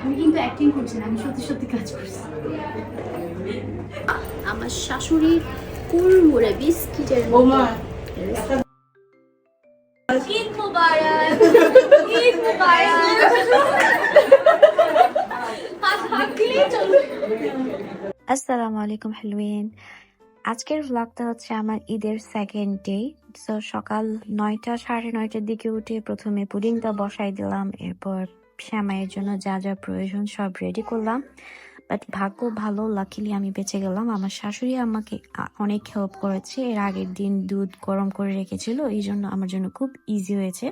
আমি কিন্তু অ্যাক্টিং করছি না, আমি সত্যি সত্যি কাজ করছি। আমার শাশুড়ির কুড়মুড়ে বিস্কিটের মতো। ঈদ মুবারক, ঈদ মুবারক। হাত দিলেই চলবে। আসসালামু আলাইকুম হেলুইন। আজকের ভ্লগটা হচ্ছে আমার ঈদের সেকেন্ড ডে। সো সকাল 9টা 9:30টার দিকে উঠে প্রথমে পুডিংটা বসাই দিলাম, এরপর শ্যামাইয়ের জন্য যা যা প্রয়োজন সব রেডি করলাম। বাট ভাগ্য ভালো, লাকিলি আমি বেঁচে গেলাম। আমার শাশুড়ি আমাকে অনেক হেল্প করেছে, এর আগের দিন দুধ গরম করে রেখেছিল, এই জন্য আমার জন্য খুব ইজি হয়েছে।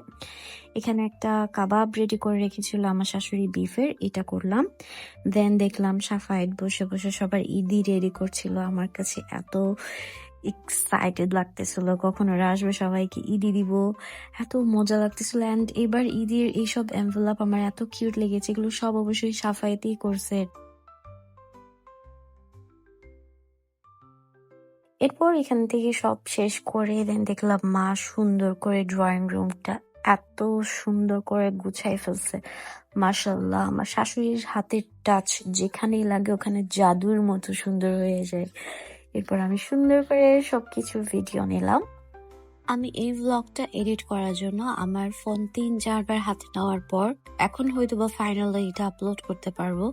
এখানে একটা কাবাব রেডি করে রেখেছিল আমার শাশুড়ি, বিফের, এটা করলাম। দেন দেখলাম সাফায়েত বসে বসে সবার ঈদি রেডি করছিল। আমার কাছে এত এক্সাইটেড লাগতেছিল কখন ওরা আসবে, সবাইকে ঈদি দিব, এত মজা লাগতেছিল। অ্যান্ড এবার ঈদের এইসব এনভেলপ আমার এত কিউট লেগেছে, এগুলো সব অবশ্যই সাফায়েতই করছে। এরপর এখান থেকে সব শেষ করে দেন দেখলাম মা সুন্দর করে ড্রয়িং রুমটা এত সুন্দর করে গুছাই ফেলছে। মাশাল্লাহ, আমার শাশুড়ির হাতের টাচ যেখানেই লাগে ওখানে জাদুর মতো সুন্দর হয়ে যায়। এরপর আমি সুন্দর করে সবকিছু ভিডিও নিলাম। আমি এই ভ্লগটা এডিট করার জন্য আমার ফোন 3-4 বার হাতে নেওয়ার পর এখন হয়তো বা ফাইনালি এটা আপলোড করতে পারবো।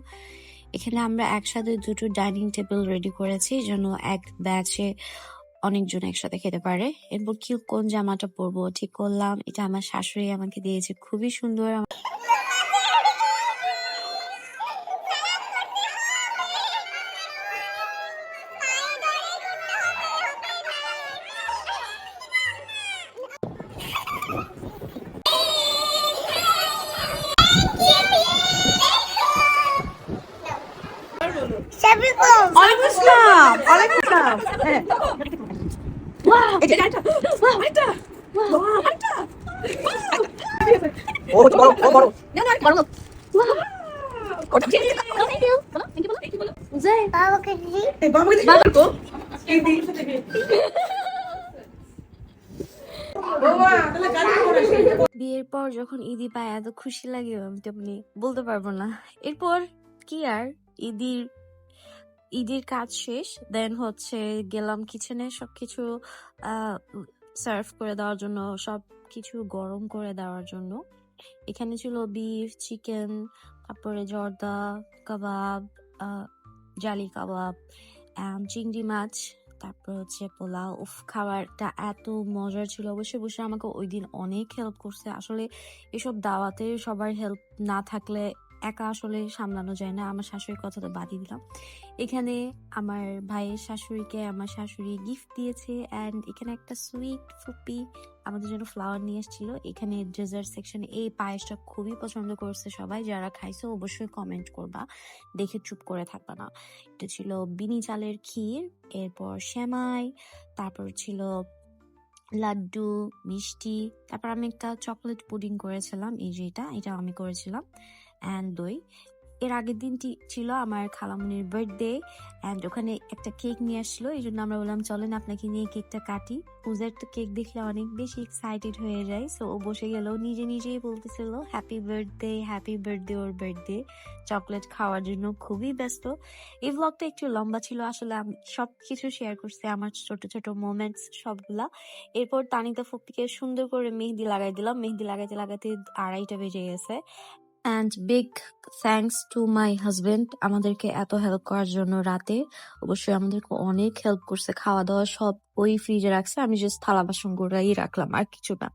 এখানে আমরা একসাথে দুটো ডাইনিং টেবিল রেডি করেছি যেন এক ব্যাচে অনেকজন একসাথে খেতে পারে। এরপর কোন জামাটা পরবো ঠিক করলাম, এটা আমার শাশুড়ি আমাকে দিয়েছে, খুবই সুন্দর। বিয়ের পর যখন ঈদি পায় এত খুশি লাগে আমি তেমনি বলতে পারবো না। এরপর কি আর ঈদের কাজ শেষ, দেন হচ্ছে গেলাম কিচেনে সবকিছু সার্ভ করে দেওয়ার জন্য, সবকিছু গরম করে দেওয়ার জন্য। এখানে ছিল বিফ, চিকেন, তারপরে জর্দা কাবাব, জালি কাবাব, চিংড়ি মাছ, তারপর হচ্ছে পোলাও। উফ, খাবারটা এত মজার ছিল। অবশ্যই বসে আমাকে ওই দিন অনেক হেল্প করছে। আসলে এসব দাওয়াতে সবার হেল্প না থাকলে একা আসলে সামলানো যায় না। আমার শাশুড়ির কথা তো বাদই দিলাম। এখানে আমার ভাইয়ের শাশুড়িকে আমার শাশুড়ি গিফট দিয়েছে, অ্যান্ড এখানে একটা সুইট ফুপি আমাদের জন্য ফ্লাওয়ার নিয়ে এসেছিল। এখানে ডেজার্ট সেকশনে এই পায়েসটা খুবই পছন্দ করছে সবাই, যারা খাইছো অবশ্যই কমেন্ট করবা, দেখে চুপ করে থাকবা না। এটা ছিল বিনি চালের ক্ষীর, এরপর সেমাই, তারপর ছিল লাড্ডু, মিষ্টি, তারপর আমি একটা চকলেট পুডিং করেছিলাম, এই যে এটা আমি করেছিলাম, অ্যান্ড দই। এর আগের দিনটি ছিল আমার খালামণির বার্থডে, অ্যান্ড ওখানে একটা কেক নিয়ে আসলো, এই জন্য আমরা বললাম চলেন আপনাকে নিয়ে কেকটা কাটি। উজার তো কেক দেখলে অনেক বেশি এক্সাইটেড হয়ে যায়, সো ও বসে গেল, নিজেই বলতেছিল হ্যাপি বার্থডে, ওর বার্থডে, চকলেট খাওয়ার জন্য খুবই ব্যস্ত। এই ভ্লগটা একটু লম্বা ছিল, আসলে আমি সবকিছু শেয়ার করছি, আমার ছোট ছোট মোমেন্টস সবগুলা। এরপর তানিতা ফুপিকে সুন্দর করে মেহেদি লাগাই দিলাম, মেহেদি লাগাইতে লাগাইতে 2:30টা বেজে গেছে। And big thanks to my husband আমাদেরকে এত হেল্প করার জন্য রাতে। অবশ্যই আমাদেরকে অনেক হেল্প করছে, খাওয়া দাওয়া সব ওই ফ্রিজে রাখছে, আমি জাস্ট থালা বাসন গুলাই রাখলাম, আর কিছু না।